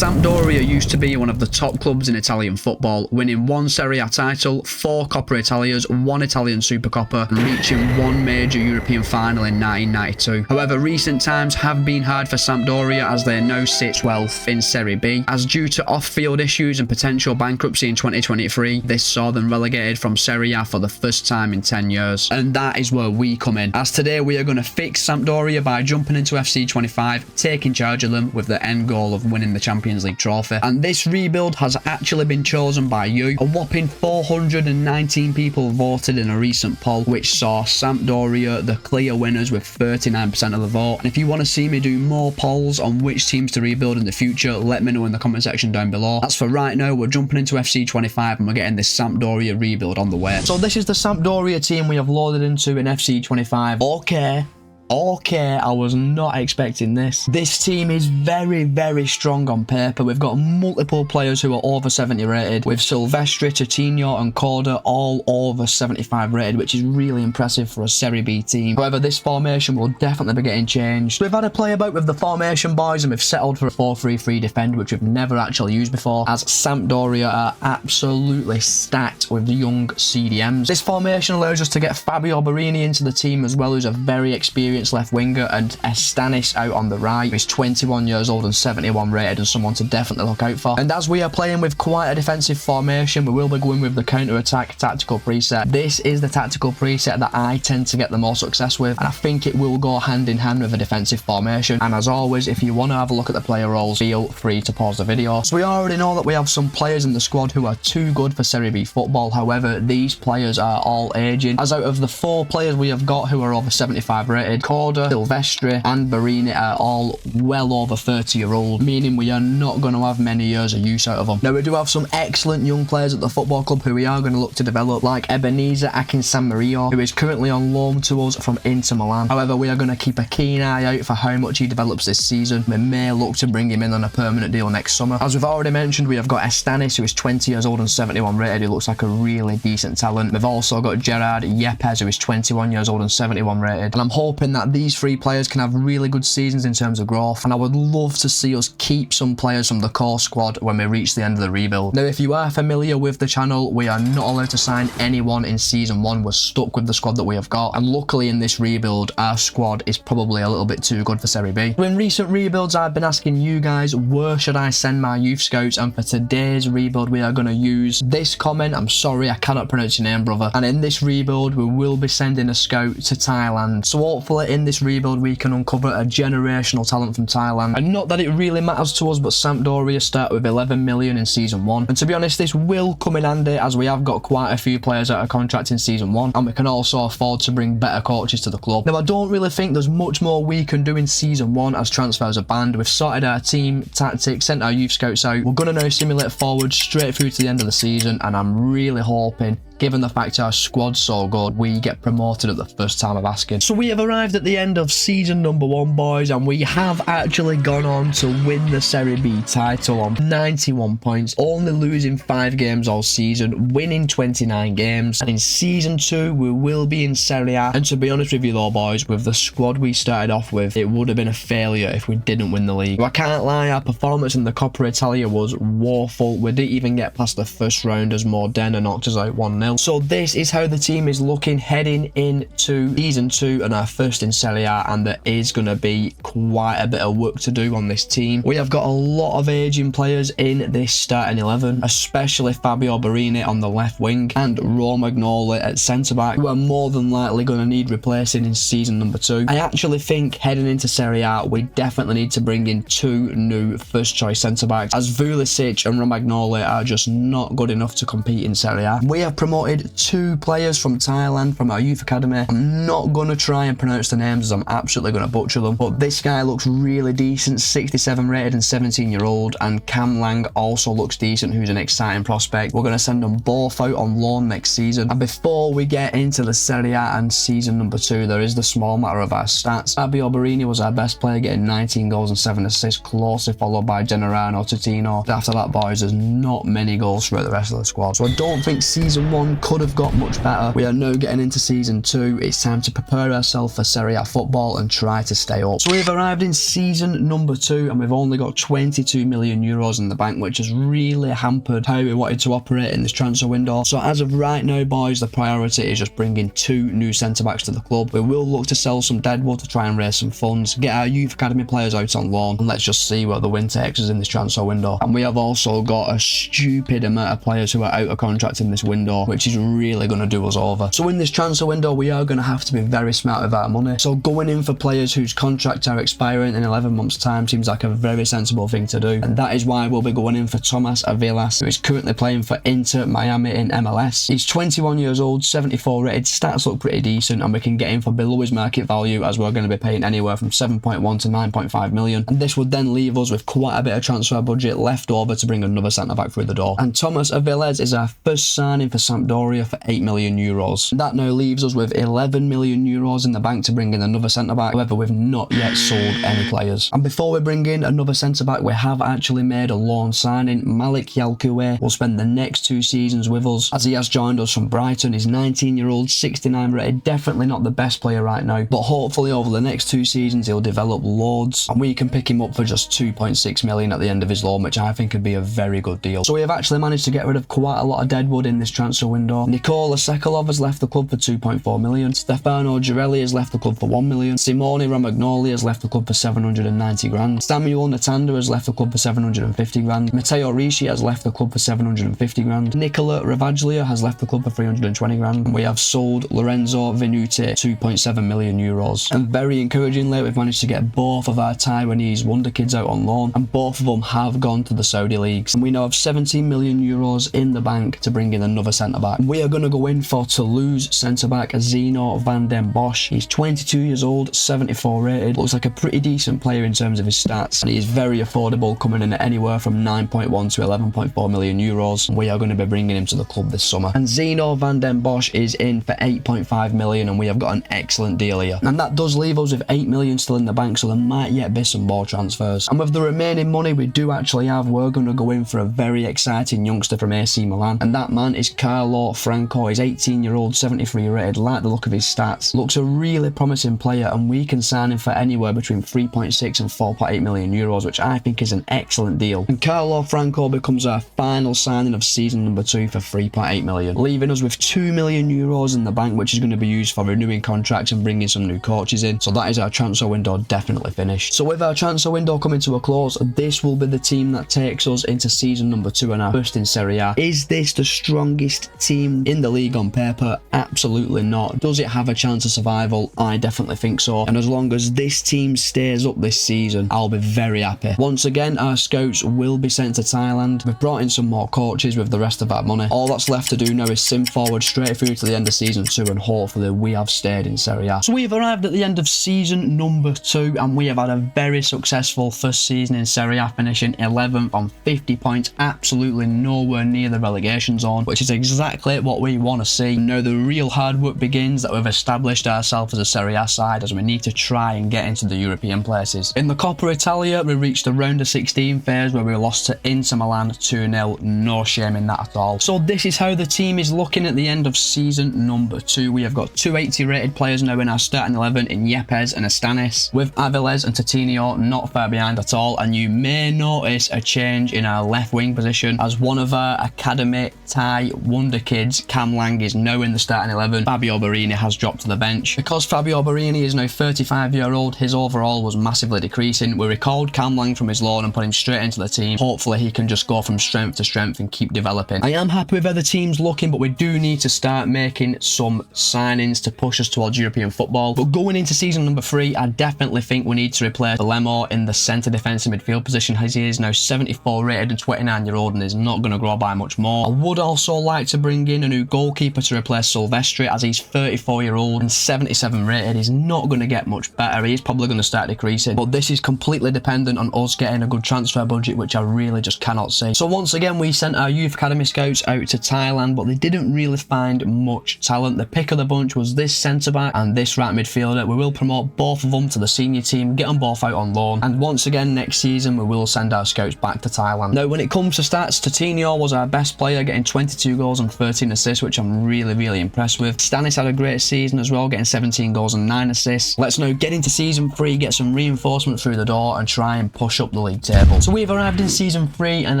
Sampdoria used to be one of the top clubs in Italian football, winning 1 Serie A title, 4 Coppa Italias, 1 Italian Supercoppa, and reaching 1 major European final in 1992. However, recent times have been hard for Sampdoria as they now sit 12th in Serie B, as due to off-field issues and potential bankruptcy in 2023, this saw them relegated from Serie A for the first time in 10 years. And that is where we come in, as today we are going to fix Sampdoria by jumping into FC25, taking charge of them with the end goal of winning the Champions League trophy. And this rebuild has actually been chosen by you. A whopping 419 people voted in a recent poll, which saw Sampdoria the clear winners with 39% of the vote. And if you want to see me do more polls on which teams to rebuild in the future, let me know in the comment section down below. As for right now, we're jumping into FC25 and we're getting this Sampdoria rebuild on the way. So this is the Sampdoria team we have loaded into in FC25. Okay, I was not expecting this. This team is very, very strong on paper. We've got multiple players who are over 70 rated, with Silvestri, Coutinho and Corda all over 75 rated, which is really impressive for a Serie B team. However, this formation will definitely be getting changed. We've had a play about with the formation, boys, and we've settled for a 4-3-3 defend, which we've never actually used before, as Sampdoria are absolutely stacked with young CDMs. This formation allows us to get Fabio Borini into the team as well, who's a very experienced left winger, and Estanis out on the right. He's 21 years old and 71 rated, and someone to definitely look out for. And as we are playing with quite a defensive formation, we will be going with the counter-attack tactical preset. This is the tactical preset that I tend to get the more success with, and I think it will go hand in hand with a defensive formation. And as always, if you want to have a look at the player roles, feel free to pause the video. So we already know that we have some players in the squad who are too good for Serie B football. However, these players are all aging, as out of the 4 players we have got who are over 75 rated, Corda, Silvestri and Borini are all well over 30-year-old, meaning we are not going to have many years of use out of them. Now, we do have some excellent young players at the football club who we are going to look to develop, like Ebenezer Akinsanmario, who is currently on loan to us from Inter Milan. However, we are going to keep a keen eye out for how much he develops this season. We may look to bring him in on a permanent deal next summer. As we've already mentioned, we have got Estanis, who is 20 years old and 71 rated, who looks like a really decent talent. We've also got Gerard Yepes, who is 21 years old and 71 rated, and I'm hoping that these 3 players can have really good seasons in terms of growth, and I would love to see us keep some players from the core squad when we reach the end of the rebuild. Now, if you are familiar with the channel, we are not allowed to sign anyone in season 1. We're stuck with the squad that we have got, and luckily in this rebuild, our squad is probably a little bit too good for Serie B. So in recent rebuilds, I've been asking you guys, where should I send my youth scouts? And for today's rebuild, we are going to use this comment. I'm sorry, I cannot pronounce your name, brother. And in this rebuild, we will be sending a scout to Thailand. So hopefully in this rebuild, we can uncover a generational talent from Thailand. And not that it really matters to us, but Sampdoria start with 11 million in season 1. And to be honest, this will come in handy, as we have got quite a few players out of contract in season 1, and we can also afford to bring better coaches to the club. Now, I don't really think there's much more we can do in season 1, as transfers are banned. We've sorted our team tactics, sent our youth scouts out. We're going to now simulate forward straight through to the end of the season, and I'm really hoping, given the fact our squad's so good, we get promoted at the first time of asking. So we have arrived at the end of season number 1, boys, and we have actually gone on to win the Serie B title on 91 points, only losing 5 games all season, winning 29 games. And in season 2, we will be in Serie A. And to be honest with you though, boys, with the squad we started off with, it would have been a failure if we didn't win the league. So I can't lie, our performance in the Coppa Italia was woeful. We didn't even get past the first round as Modena knocked us out 1-0. So this is how the team is looking heading into season 2 and our first in Serie A, and there is going to be quite a bit of work to do on this team. We have got a lot of aging players in this starting 11, especially Fabio Borini on the left wing and Romagnoli at centre back, who are more than likely going to need replacing in season number 2. I actually think heading into Serie A, we definitely need to bring in 2 new first choice centre backs, as Vulisic and Romagnoli are just not good enough to compete in Serie A. We have promoted 2 players from Thailand from our youth academy. I'm not going to try and pronounce the names, as I'm absolutely going to butcher them, but this guy looks really decent, 67 rated and 17-year-old, and Cam Lang also looks decent, who's an exciting prospect. We're going to send them both out on loan next season. And before we get into the Serie A and season number 2, there is the small matter of our stats. Fabio Borini was our best player, getting 19 goals and 7 assists, closely followed by Generano Tutino. After that, boys, there's not many goals throughout the rest of the squad. So I don't think season 1 season could have got much better. We are now getting into season 2. It's time to prepare ourselves for Serie A football and try to stay up. So we've arrived in season number 2 and we've only got 22 million euros in the bank, which has really hampered how we wanted to operate in this transfer window. So as of right now, boys, the priority is just bringing 2 new centre-backs to the club. We will look to sell some deadwood to try and raise some funds, get our youth academy players out on loan, and let's just see where the wind takes us in this transfer window. And we have also got a stupid amount of players who are out of contract in this window, which is really going to do us over. So in this transfer window, we are going to have to be very smart with our money. So going in for players whose contracts are expiring in 11 months time seems like a very sensible thing to do, and that is why we'll be going in for Tomas Avilas, who is currently playing for Inter Miami in MLS. He's 21 years old, 74 rated, stats look pretty decent, and we can get him for below his market value, as we're going to be paying anywhere from 7.1 to 9.5 million, and this would then leave us with quite a bit of transfer budget left over to bring another centre-back through the door. And Tomas Avilas is our first signing for Sampdoria for 8 million euros. That now leaves us with 11 million euros in the bank to bring in another centre-back. However, we've not yet sold any players. And before we bring in another centre-back, we have actually made a loan signing. Malik Yalkoué will spend the next 2 seasons with us, as he has joined us from Brighton. He's 19-year-old, 69 rated, definitely not the best player right now, but hopefully over the next 2 seasons he'll develop loads, and we can pick him up for just 2.6 million at the end of his loan, which I think could be a very good deal. So we have actually managed to get rid of quite a lot of deadwood in this transfer window. Nikola Sekulov has left the club for 2.4 million. Stefano Girelli has left the club for 1 million. Simone Romagnoli has left the club for 790 grand. Samuel Natanda has left the club for 750 grand. Matteo Ricci has left the club for 750 grand. Nicola Ravaglia has left the club for 320 grand. And we have sold Lorenzo Venuti 2.7 million euros. And very encouragingly, we've managed to get both of our Taiwanese wonder kids out on loan, and both of them have gone to the Saudi leagues. And we now have 17 million euros in the bank to bring in another centre-back. We are going to go in for Toulouse centre-back Zeno van den Bosch. He's 22 years old, 74 rated, looks like a pretty decent player in terms of his stats, and he is very affordable, coming in at anywhere from 9.1 to 11.4 million euros. And we are going to be bringing him to the club this summer. And Zeno van den Bosch is in for 8.5 million, and we have got an excellent deal here. And that does leave us with 8 million still in the bank, so there might yet be some more transfers. And with the remaining money we do actually have, we're going to go in for a very exciting youngster from AC Milan, and that man is Carlo Franco. He's 18-year-old, 73 rated, like the look of his stats, looks a really promising player, and we can sign him for anywhere between 3.6 and 4.8 million euros, which I think is an excellent deal. And Carlo Franco becomes our final signing of season number 2 for 3.8 million, leaving us with 2 million euros in the bank, which is going to be used for renewing contracts and bringing some new coaches in. So that is our transfer window definitely finished. So with our transfer window coming to a close, this will be the team that takes us into season number 2 and our first in Serie A. Is this the strongest team in the league on paper? Absolutely not. Does it have a chance of survival? I definitely think so. And as long as this team stays up this season, I'll be very happy. Once again, our scouts will be sent to Thailand. We've brought in some more coaches with the rest of our money. All that's left to do now is sim forward straight through to the end of season 2, and hopefully we have stayed in Serie A. So we've arrived at the end of season number 2, and we have had a very successful first season in Serie A, finishing 11th on 50 points, absolutely nowhere near the relegation zone, which is exactly what we want to see. Now the real hard work begins, that we've established ourselves as a Serie A side, as we need to try and get into the European places. In the Coppa Italia, we reached the round of 16 phase where we lost to Inter Milan 2-0, no shame in that at all. So this is how the team is looking at the end of season number 2. We have got 280 rated players now in our starting 11 in Yepes and Estanis, with Aviles and Tatinio not far behind at all. And you may notice a change in our left wing position, as one of our academy Thai wonder kids, Cam Lang, is now in the starting 11. Fabio Barini has dropped to the bench. Because Fabio Barini is now 35-year-old, his overall was massively decreasing. We recalled Cam Lang from his loan and put him straight into the team. Hopefully he can just go from strength to strength and keep developing. I am happy with how the team's looking, but we do need to start making some signings to push us towards European football. But going into season number 3, I definitely think we need to replace Lemo in the centre defensive midfield position, as he is now 74 rated and 29-year-old and is not going to grow by much more. I would also like to bring in a new goalkeeper to replace Silvestri, as he's 34-year-old and 77 rated. He's not going to get much better. He's probably going to start decreasing, but this is completely dependent on us getting a good transfer budget, which I really just cannot see. So once again, we sent our youth academy scouts out to Thailand, but they didn't really find much talent. The pick of the bunch was this centre-back and this right midfielder. We will promote both of them to the senior team, get them both out on loan, and once again next season we will send our scouts back to Thailand. Now when it comes to stats, Tatinio was our best player, getting 22 goals and 13 assists, which I'm really impressed with. Stanis had a great season as well, getting 17 goals and 9 assists. Let's now get into season 3, get some reinforcement through the door and try and push up the league table. So we've arrived in season 3 and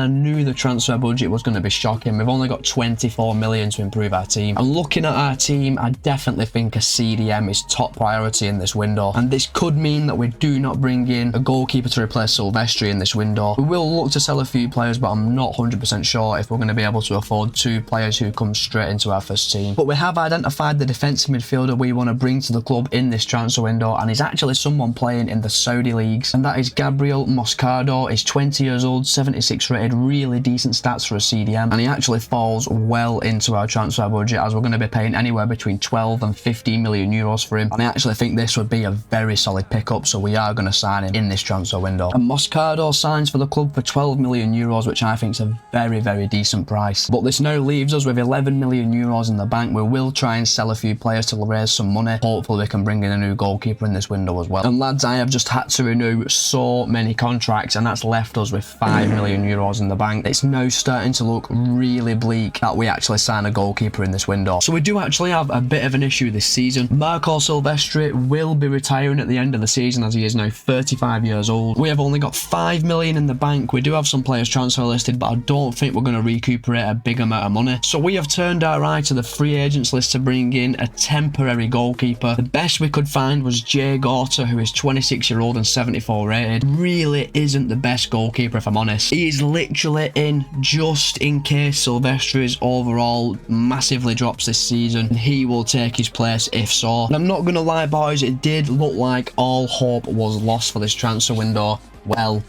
I knew the transfer budget was going to be shocking. We've only got 24 million to improve our team. And looking at our team, I definitely think a CDM is top priority in this window. And this could mean that we do not bring in a goalkeeper to replace Silvestri in this window. We will look to sell a few players, but I'm not 100% sure if we're going to be able to afford 2 players who come straight into our first team. But we have identified the defensive midfielder we want to bring to the club in this transfer window, and he's actually someone playing in the Saudi leagues, and that is Gabriel Moscardo. He's 20 years old, 76 rated, really decent stats for a CDM, and he actually falls well into our transfer budget, as we're going to be paying anywhere between 12 and 15 million euros for him, and I actually think this would be a very solid pickup, so we are going to sign him in this transfer window. And Moscardo signs for the club for 12 million euros, which I think is a very decent price. But this now leaves us with 11 million euros in the bank. We will try and sell a few players to raise some money. Hopefully we can bring in a new goalkeeper in this window as well. And lads, I have just had to renew so many contracts, and that's left us with 5 million euros in the bank. It's now starting to look really bleak that we actually sign a goalkeeper in this window. So we do actually have a bit of an issue this season. Marco Silvestri will be retiring at the end of the season, as he is now 35 years old. We have only got 5 million in the bank. We do have some players transfer listed, but I don't think we're going to recuperate a big amount of money. So we have turned our eye to the free agents list to bring in a temporary goalkeeper. The best we could find was Jay Gorta, who is 26-year-old and 74 rated. Really isn't the best goalkeeper, if I'm honest. He is literally in just in case Silvestri's overall massively drops this season. He will take his place if so. And I'm not going to lie, boys, it did look like all hope was lost for this transfer window. Well,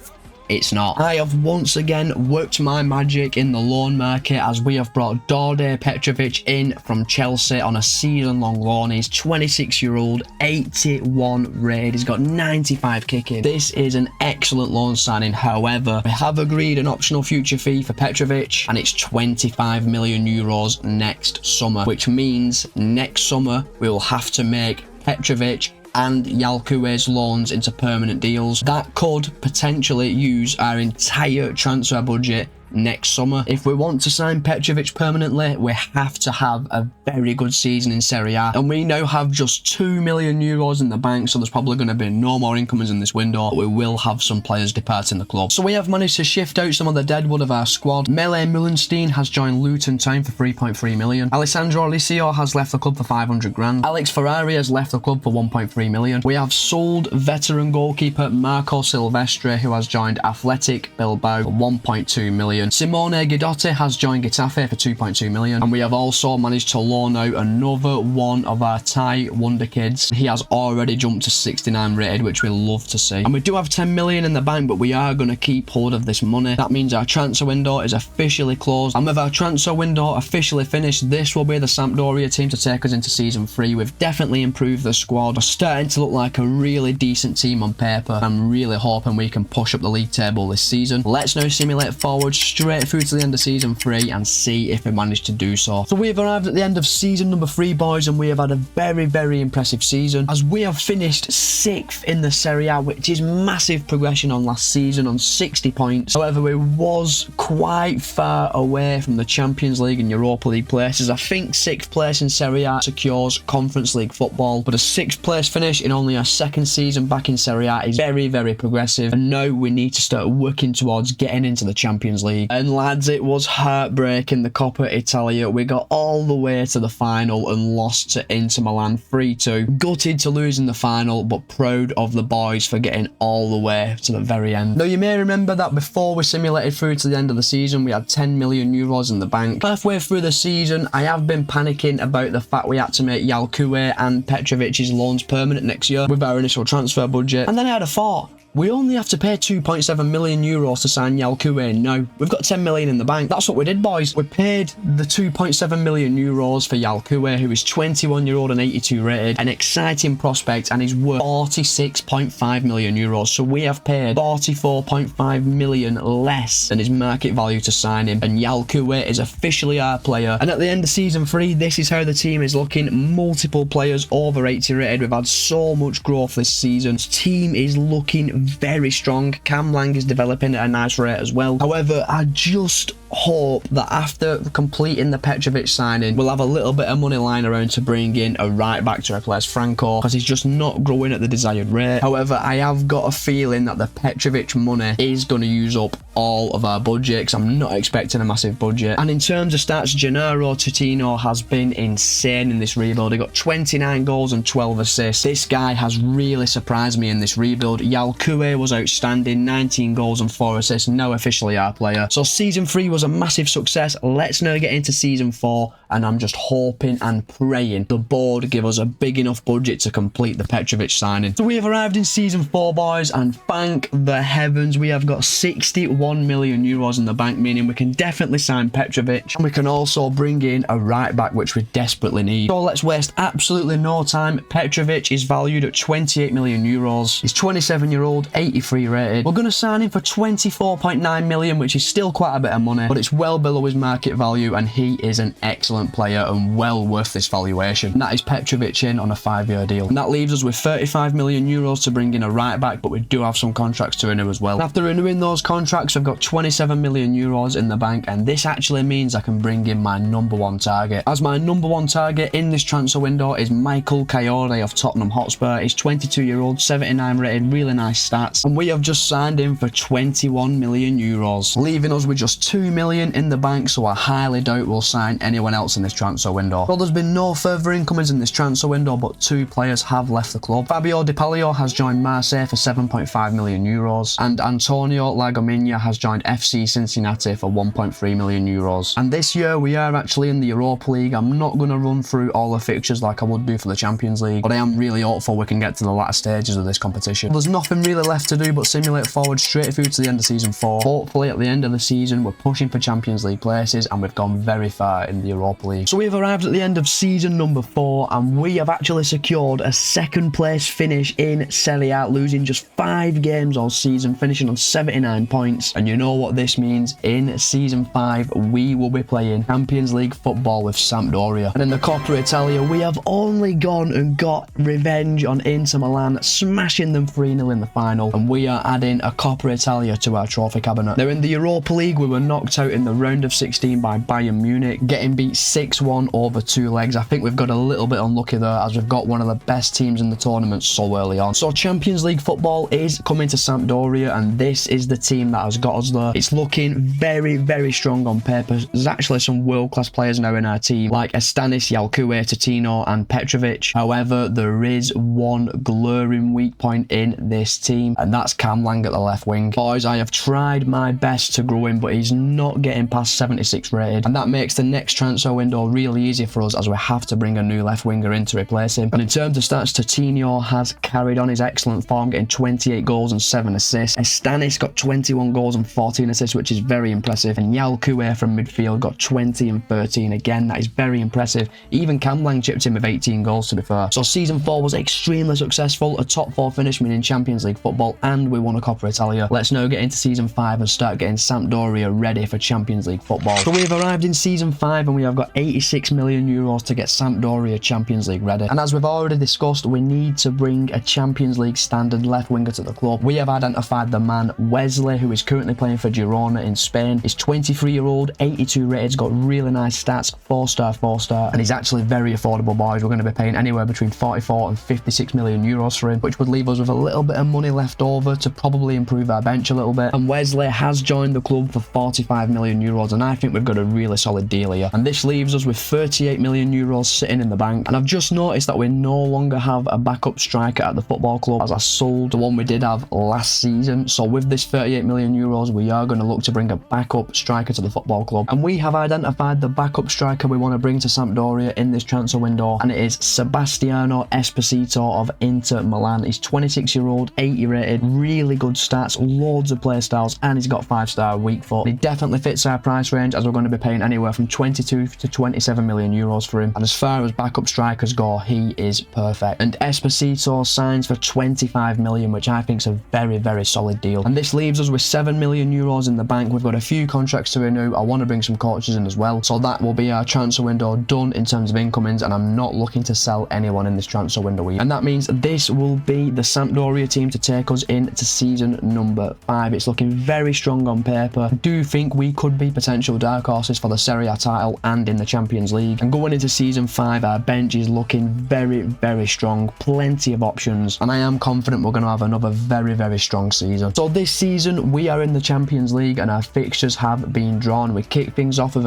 it's not. I have once again worked my magic in the loan market, as we have brought Dorde Petrovic in from Chelsea on a season-long loan. He's 26-year-old, 81 rated. He's got 95 kicking. This is an excellent loan signing. However, we have agreed an optional future fee for Petrovic, and it's 25 million euros next summer, which means next summer we will have to make Petrovic and Yalkoue's loans into permanent deals. That could potentially use our entire transfer budget next summer. If we want to sign Petrovic permanently, we have to have a very good season in Serie A, and we now have just 2 million euros in the bank, so there's probably going to be no more incomings in this window, but we will have some players departing the club. So we have managed to shift out some of the deadwood of our squad. Mele Mullenstein has joined Luton Town for 3.3 million. Alessandro Alicio has left the club for 500 grand. Alex Ferrari has left the club for 1.3 million. We have sold veteran goalkeeper Marco Silvestri, who has joined Athletic Bilbao for 1.2 million. Simone Guidotti has joined Getafe for 2.2 million, and we have also managed to loan out another one of our Thai wonder kids. He has already jumped to 69 rated, which we love to see. And we do have 10 million in the bank, but we are going to keep hold of this money. That means our transfer window is officially closed, and with our transfer window officially finished, this will be the Sampdoria team to take us into season 3. We've definitely improved the squad. We're starting to look like a really decent team on paper. I'm really hoping we can push up the league table this season. Let's now simulate forward straight through to the end of season 3 and see if we manage to do so. So we have arrived at the end of season number 3, boys, and we have had a very impressive season, as we have finished 6th in the Serie A, which is massive progression on last season on 60 points. However, we was quite far away from the Champions League and Europa League places. I think 6th place in Serie A secures Conference League football, but a 6th place finish in only our 2nd season back in Serie A is very progressive, and now we need to start working towards getting into the Champions League. And lads, it was heartbreaking, the Coppa Italia. We got all the way to the final and lost to Inter Milan 3-2. Gutted to lose in the final, but proud of the boys for getting all the way to the very end. Now, you may remember that before we simulated through to the end of the season, we had 10 million euros in the bank. Halfway through the season, I have been panicking about the fact we had to make Yalkoue and Petrovic's loans permanent next year with our initial transfer budget, and then I had a thought. We only have to pay 2.7 million euros to sign Yalkoue now. We've got 10 million in the bank. That's what we did, boys. We paid the 2.7 million euros for Yalkoue, who is 21-year-old and 82 rated, an exciting prospect, and is worth 46.5 million euros. So we have paid 44.5 million less than his market value to sign him, and Yalkoue is officially our player. And at the end of season 3, this is how the team is looking. Multiple players over 80 rated. We've had so much growth this season. This team is looking very strong. Cam Lang is developing at a nice rate as well. However, I just hope that after completing the Petrovic signing, we'll have a little bit of money lying around to bring in a right back to replace Franco, because he's just not growing at the desired rate. However, I have got a feeling that the Petrovic money is going to use up all of our budget, because I'm not expecting a massive budget. And in terms of stats, Gennaro Tutino has been insane in this rebuild. He got 29 goals and 12 assists. This guy has really surprised me in this rebuild. Yalkue was outstanding, 19 goals and 4 assists, now officially our player. So season 3 was a massive success. Let's now get into season 4, and I'm just hoping and praying the board give us a big enough budget to complete the Petrovic signing. So we have arrived in season 4, boys, and thank the heavens we have got 61 million euros in the bank, meaning we can definitely sign Petrovic, and we can also bring in a right back, which we desperately need. So let's waste absolutely no time. Petrovic is valued at 28 million euros. He's 27-year-old, 83 rated. We're going to sign him for 24.9 million, which is still quite a bit of money, but it's well below his market value, and he is an excellent player and well worth this valuation. And that is Petrovic in on a 5-year deal. And that leaves us with 35 million euros to bring in a right back, but we do have some contracts to renew as well. And after renewing those contracts, I've got 27 million euros in the bank, and this actually means I can bring in my number 1 target. As my number 1 target in this transfer window is Michael Kayode of Tottenham Hotspur. He's 22-year-old, 79 rated, really nice stats, and we have just signed him for 21 million euros, leaving us with just 2 million in the bank, so I highly doubt we'll sign anyone else in this transfer window. Well, there's been no further incomings in this transfer window, but 2 players have left the club. Fabio Di Palio has joined Marseille for 7.5 million euros, and Antonio Lagomigna has joined FC Cincinnati for 1.3 million euros. And this year we are actually in the Europa League. I'm not going to run through all the fixtures like I would do for the Champions League, but I am really hopeful we can get to the latter stages of this competition. There's nothing really left to do but simulate forward straight through to the end of season 4. Hopefully at the end of the season we're pushing for Champions League places, and we've gone very far in the Europa League. So we've arrived at the end of season number 4, and we have actually secured a 2nd place finish in Serie A, losing just 5 games all season, finishing on 79 points. And you know what this means? In season 5 we will be playing Champions League football with Sampdoria. And in the Coppa Italia we have only gone and got revenge on Inter Milan, smashing them 3-0 in the final, and we are adding a Coppa Italia to our trophy cabinet. Now in the Europa League we were knocked out in the round of 16 by Bayern Munich, getting beat 6-1 over 2 legs. I think we've got a little bit unlucky there, as we've got one of the best teams in the tournament so early on. So Champions League football is coming to Sampdoria, and this is the team that has got us there. It's looking very, very strong on paper. There's actually some world-class players now in our team, like Estanis, Yalkue, Tutino and Petrovic. However, there is one glaring weak point in this team, and that's Cam Lang at the left wing. Boys, I have tried my best to grow him, but he's not getting past 76 rated, and that makes the next transfer window really easy for us, as we have to bring a new left winger in to replace him. And in terms of stats, Tutino has carried on his excellent form, getting 28 goals and 7 assists. Estanis got 21 goals and 14 assists, which is very impressive, and Yalkue from midfield got 20 and 13. Again, that is very impressive. Even Cam Lang chipped in with 18 goals, to be fair. So season 4 was extremely successful, a top 4 finish meaning Champions League football, and we won a Coppa Italia. Let's now get into season 5 and start getting Sampdoria ready for Champions League football. So we've arrived in season 5 and we have got 86 million euros to get Sampdoria Champions League ready. And as we've already discussed, we need to bring a Champions League standard left winger to the club. We have identified the man Wesley, who is currently playing for Girona in Spain. He's 23-year-old, 82 rated, he's got really nice stats, 4-star, 4-star, and he's actually very affordable, boys. We're going to be paying anywhere between 44 and 56 million euros for him, which would leave us with a little bit of money left over to probably improve our bench a little bit. And Wesley has joined the club for 45 million euros, and I think we've got a really solid deal here. And this leaves us with 38 million euros sitting in the bank. And I've just noticed that we no longer have a backup striker at the football club, as I sold the one we did have last season. So with this 38 million euros, we are going to look to bring a backup striker to the football club. And we have identified the backup striker we want to bring to Sampdoria in this transfer window, and it is Sebastiano Esposito of Inter Milan. He's 26-year-old, 80 rated, really good stats, loads of play styles, and he's got 5-star weak foot. He definitely fits our price range, as we're going to be paying anywhere from 22 to 27 million euros for him. And as far as backup strikers go, he is perfect. And Esposito signs for 25 million, which I think is a very, very solid deal. And this leaves us with 7 million euros in the bank. We've got a few contracts to renew. I want to bring some coaches in as well. So that will be our transfer window done in terms of incomings, and I'm not looking to sell anyone in this transfer window either. And that means this will be the Sampdoria team to take us into season number 5. It's looking very strong on paper. I do think we could be potential dark horses for the Serie A title and in the Champions League. And going into season 5, our bench is looking very, very strong, plenty of options, and I am confident we're going to have another very, very strong season. So this season we are in the Champions League and our fixtures have been drawn. We kick things off with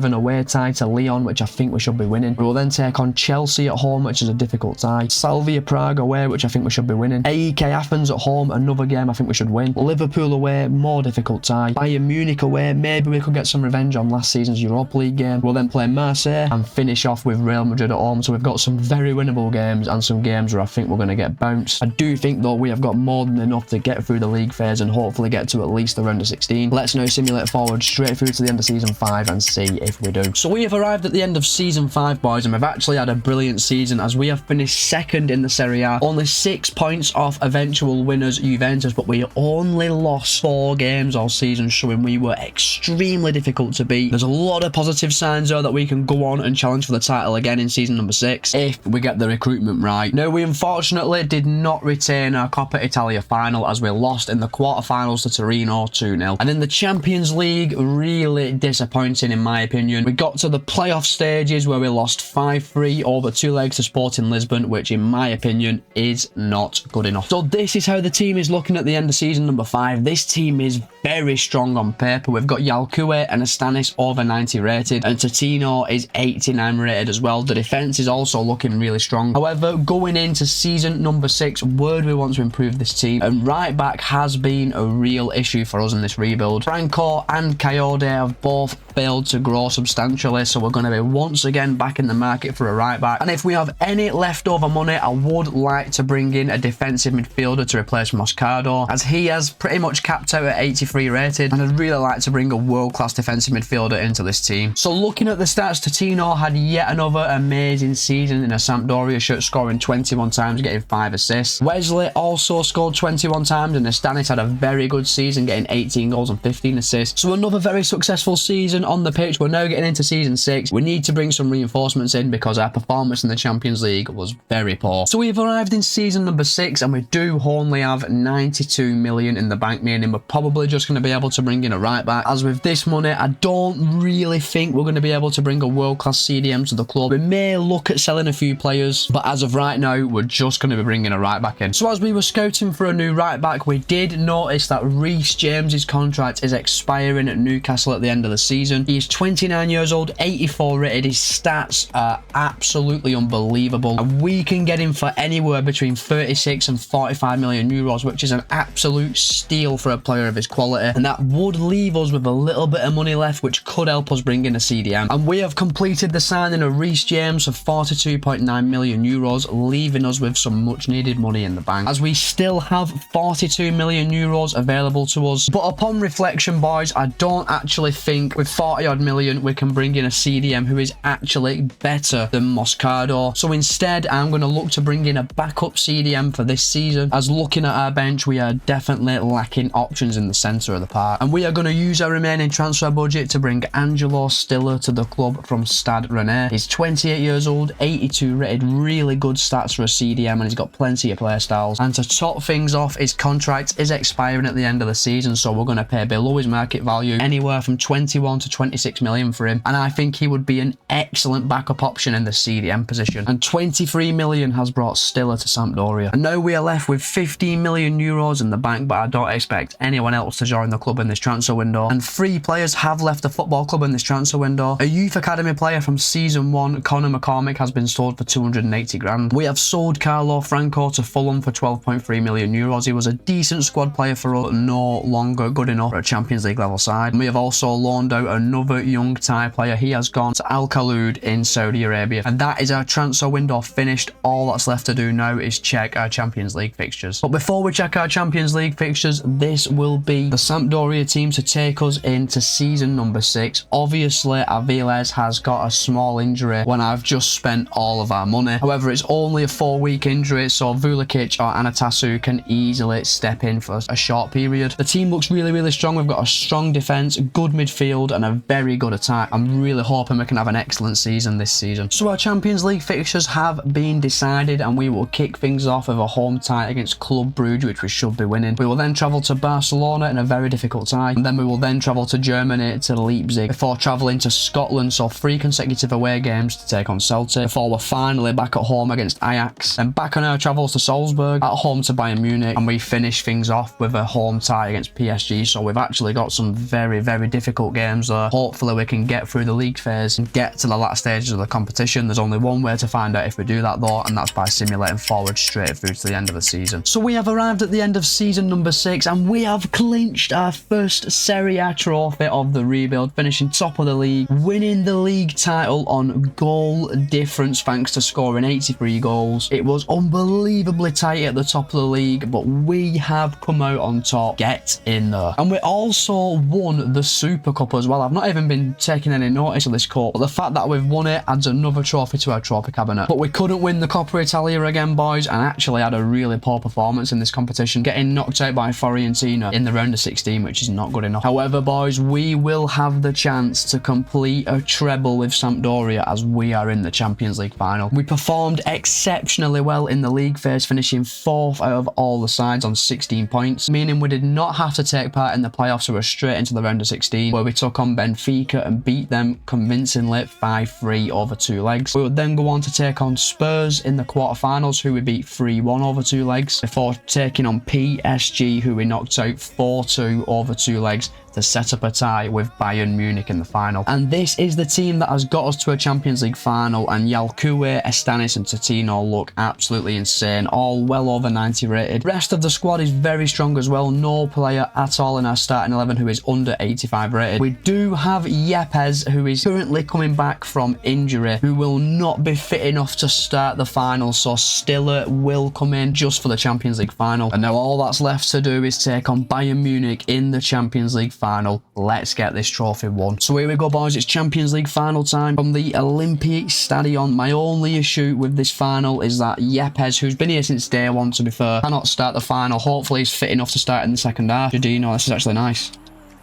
an away tie to Lyon, which I think we should be winning. We will then take on Chelsea at home, which is a difficult tie. Slavia Prague away, which I think we should be winning. AEK Athens at home, another game I think we should win. Liverpool away, more difficult tie. Bayern Munich away, maybe we could get some revenge on last season's Europa League game. We'll then play Marseille and finish off with Real Madrid at home. So we've got some very winnable games and some games where I think we're going to get bounced. I do think though we have got more than enough to get through the league phase and hopefully get to at least the round of 16. Let's now simulate forward straight through to the end of season 5 and see if we do. So we have arrived at the end of season 5, boys, and we've actually had a brilliant season as we have finished second in the Serie A, only 6 points off eventual winners Juventus, but we only lost 4 games all season, showing we were extremely difficult to beat. There's a lot of positive signs though that we can go on and challenge for the title again in season number 6 if we get the recruitment right. Now, we unfortunately did not retain our Coppa Italia final as we lost in the quarterfinals to Torino 2-0. And in the Champions League, really disappointing in my opinion. We got to the playoff stages where we lost 5-3 over 2 legs to Sporting Lisbon, which in my opinion is not good enough. So this is how the team is looking at the end of season number 5. This team is very strong on paper. We've got Yalkue and Astanis over 90 rated, and Totino is 89 rated as well. The defence is also looking really strong. However, going into season number 6, where do we want to improve this team? And right back has been a real issue for us in this rebuild. Franco and Coyote have both failed to grow substantially, so we're going to be once again back in the market for a right back. And if we have any leftover money, I would like to bring in a defensive midfielder to replace Moscardo, as he has pretty much capped out at 83 rated, and I'd really like to bring a world-class defensive midfielder into this team. So looking at the stats, Totino had yet another amazing season in a Sampdoria shirt, scoring 21 times, getting 5 assists. Wesley also scored 21 times, and Astanis had a very good season, getting 18 goals and 15 assists. So another very successful season on the pitch. We're now getting into season 6. We need to bring some reinforcements in because our performance in the Champions League was very poor. So we've arrived in season number 6 and we do only have 92 million in the bank, meaning we're probably just going to be able to bring in a right back. As with this money, I don't really think we're going to be able to bring a world-class CDM to the club. We may look at selling a few players, but as of right now, we're just going to be bringing a right back in. So as we were scouting for a new right back, we did notice that Reece James's contract is expiring at Newcastle at the end of the season. He's 29 years old, 84 rated. His stats are absolutely unbelievable, and we can get him for anywhere between 36 and 45 million euros, which is an absolute steal for a player of his quality, and that would leave us with a little bit of money left, which could help us bring in a CDM. And we have completed the signing of Reece James for 42.9 million euros, leaving us with some much needed money in the bank, as we still have 42 million euros available to us. But upon reflection, boys, I don't actually think with 40 odd million we can bring in a CDM who is actually better than Moscardo. So instead, I'm going to look to bring in a backup CDM for this season, as looking at our bench, we are definitely lacking options in the centre of the park. And we are going to use our remaining transfer budget to bring Angelo Stiller to the club from Stade Rennais. He's 28 years old, 82 rated, really good stats for a CDM, and he's got plenty of play styles. And to top things off, his contract is expiring at the end of the season, so we're going to pay below his market value, anywhere from 21 to 26 million for him, and I think he would be an excellent backup option in the CDM position. And 23 million has brought Stiller to Sampdoria, and now we are left with 15 million euros in the bank, but I don't expect anyone else to join the club in this transfer window. And 3 players have left the football club in this transfer window. A youth academy player from season 1, Conor McCormick, has been sold for 280 grand. We have sold Carlo Franco to Fulham for 12.3 million euros. He was a decent squad player for us, no longer good enough for a Champions League level side. And we have also loaned out another young Thai player. He has gone to Al Khaloud in Saudi Arabia. And that is our transfer window finished. All that's left to do now is check our Champions League fixtures. But before we check our Champions League fixtures, this will be the Sampdoria team to take us into season number 6. Obviously, Aviles has got a small injury when I've just spent all of our money. However, it's only a 4-week injury, so Vulikic or Anatasu can easily step in for a short period. The team looks really, really strong. We've got a strong defence, good midfield, and and a very good attack. I'm really hoping we can have an excellent season this season. So our Champions League fixtures have been decided, and we will kick things off with a home tie against Club Brugge, which we should be winning. We will then travel to Barcelona in a very difficult tie, and then we will then travel to Germany to Leipzig before travelling to Scotland, so 3 consecutive away games to take on Celtic before we're finally back at home against Ajax, and back on our travels to Salzburg, at home to Bayern Munich, and we finish things off with a home tie against PSG. So we've actually got some very, very difficult games there. Hopefully we can get through the league phase and get to the last stages of the competition. There's only one way to find out if we do that though, and that's by simulating forward straight through to the end of the season. So we have arrived at the end of season number 6, and we have clinched our first Serie A trophy of the rebuild, finishing top of the league, winning the league title on goal difference thanks to scoring 83 goals. It was unbelievably tight at the top of the league, but we have come out on top. Get in there. And we also won the Supercoppa as well. I've not even been taking any notice of this cup, but the fact that we've won it adds another trophy to our trophy cabinet. But we couldn't win the Coppa Italia again, boys, and actually had a really poor performance in this competition, getting knocked out by Fiorentina in the round of 16, which is not good enough. However, boys, we will have the chance to complete a treble with Sampdoria as we are in the Champions League final. We performed exceptionally well in the league phase, finishing 4th out of all the sides on 16 points, meaning we did not have to take part in the playoffs, so we're straight into the round of 16, where we took on Benfica and beat them convincingly 5-3 over 2 legs. We would then go on to take on Spurs in the quarterfinals, who we beat 3-1 over 2 legs, before taking on PSG, who we knocked out 4-2 over 2 legs, to set up a tie with Bayern Munich in the final. And this is the team that has got us to a Champions League final, and Yalkoué, Estanis and Totino look absolutely insane, all well over 90 rated. Rest of the squad is very strong as well. No player at all in our starting 11 who is under 85 rated. We do have Yepes, who is currently coming back from injury, who will not be fit enough to start the final, so Stiller will come in just for the Champions League final. And now all that's left to do is take on Bayern Munich in the Champions League final. Let's get this trophy won. So here we go, boys. It's Champions League final time from the Olympic Stadion. My only issue with this final is that Yepes, who's been here since day one, to be fair, cannot start the final. Hopefully he's fit enough to start in the second half. Jadino, this is actually nice.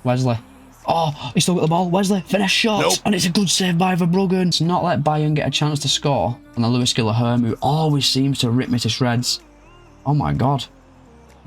Wesley. Oh, he's still got the ball. Wesley, finesse shot. Nope. And it's a good save by Verbruggen. It's not let Bayern get a chance to score. And the Lewis Gillerherm, who always seems to rip me to shreds. Oh my god.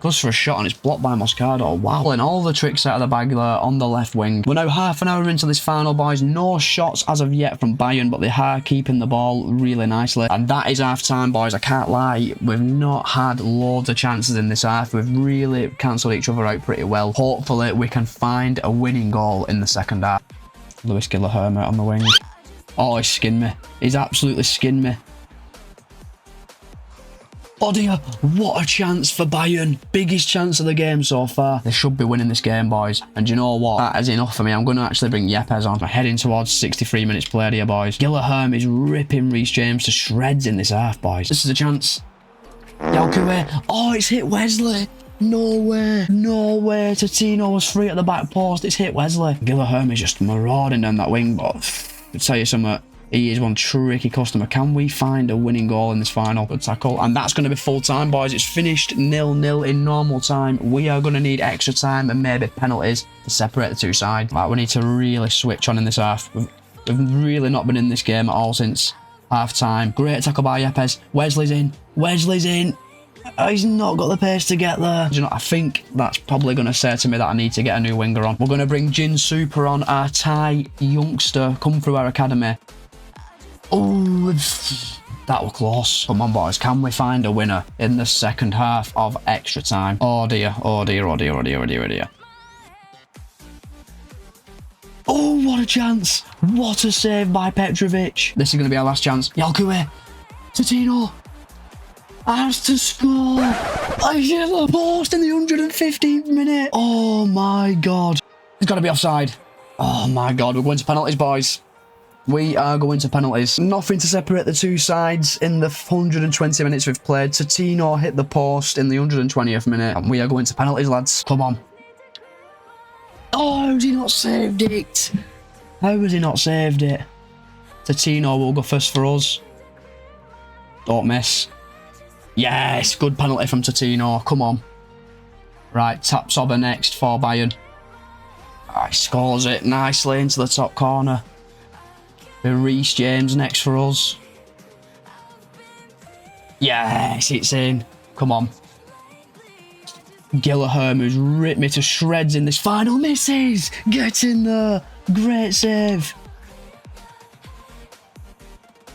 Goes for a shot and it's blocked by Moscardo. Wow. Pulling all the tricks out of the bag there on the left wing. We're now half an hour into this final, boys. No shots as of yet from Bayern, but they are keeping the ball really nicely. And that is half time, boys. I can't lie. We've not had loads of chances in this half. We've really cancelled each other out pretty well. Hopefully we can find a winning goal in the second half. Lewis Gillerherm out on the wing. Oh, he skinned me. He's absolutely skinned me. Oh dear, what a chance for Bayern. Biggest chance of the game so far. They should be winning this game, boys. And you know what? That is enough for me. I'm going to actually bring Yepes on. We're heading towards 63 minutes played here, boys. Gillerherm is ripping Reece James to shreds in this half, boys. This is a chance. Yalkoué. Oh, it's hit Wesley. No way. No way. Totino was free at the back post. It's hit Wesley. Gillerherm is just marauding down that wing, but I'll tell you something. He is one tricky customer. Can we find a winning goal in this final? Good tackle. And that's going to be full time, boys. It's finished 0-0 in normal time. We are going to need extra time and maybe penalties to separate the two sides. Like, we need to really switch on in this half. We've really not been in this game at all since half time. Great tackle by Yepes. Wesley's in. Wesley's in. Oh, he's not got the pace to get there. Do you know, I think that's probably going to say to me that I need to get a new winger on. We're going to bring Jin Super on, our Thai youngster, come through our academy. Oh, that was close. Come on, boys. Can we find a winner in the second half of extra time? Oh, dear. Oh, dear. Oh, dear. Oh, dear. Oh, dear. Oh, dear. Oh, what a chance. What a save by Petrovic. This is going to be our last chance. Yalkoué. Totino. Has to score. I hit the post in the 115th minute. Oh, my God. It's got to be offside. Oh, my God. We're going to penalties, boys. We are going to penalties. Nothing to separate the two sides in the 120 minutes we've played. Totino hit the post in the 120th minute. And we are going to penalties, lads. Come on. Oh, has he not saved it? How has he not saved it? Totino will go first for us. Don't miss. Yes, good penalty from Totino. Come on. Right, tap Sobber next for Bayern. He scores it nicely into the top corner. Reece James next for us. Yes, it's in. Come on. Gilliam, who's ripped me to shreds in this final, misses. Get in there. Great save.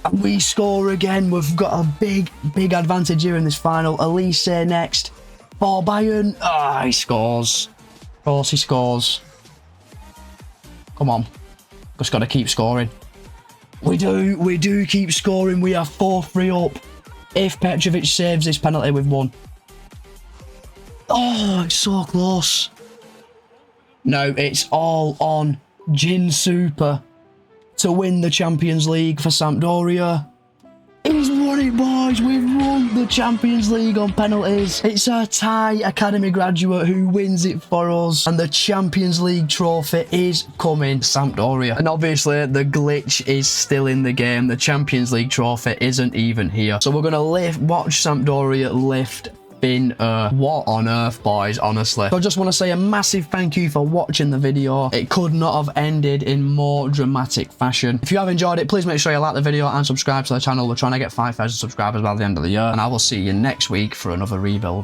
And we score again. We've got a big advantage here in this final. Elise next for Bayern. Ah, he scores. Of course he scores. Come on. Just got to keep scoring. We do keep scoring. We are 4-3 up. If Petrovic saves this penalty, we've won. Oh, it's so close. No, it's all on Gin Super to win the Champions League for Sampdoria. He's won it, boys. We've won the Champions League on penalties. It's a Thai academy graduate who wins it for us. And the Champions League trophy is coming Sampdoria. And obviously, the glitch is still in the game. The Champions League trophy isn't even here. So we're going to watch Sampdoria lift what on earth, boys, honestly. So I just want to say a massive thank you for watching the video. It could not have ended in more dramatic fashion. If you have enjoyed it, please make sure you like the video and subscribe to the channel. We're trying to get 5,000 subscribers by the end of the year, and I will see you next week for another rebuild.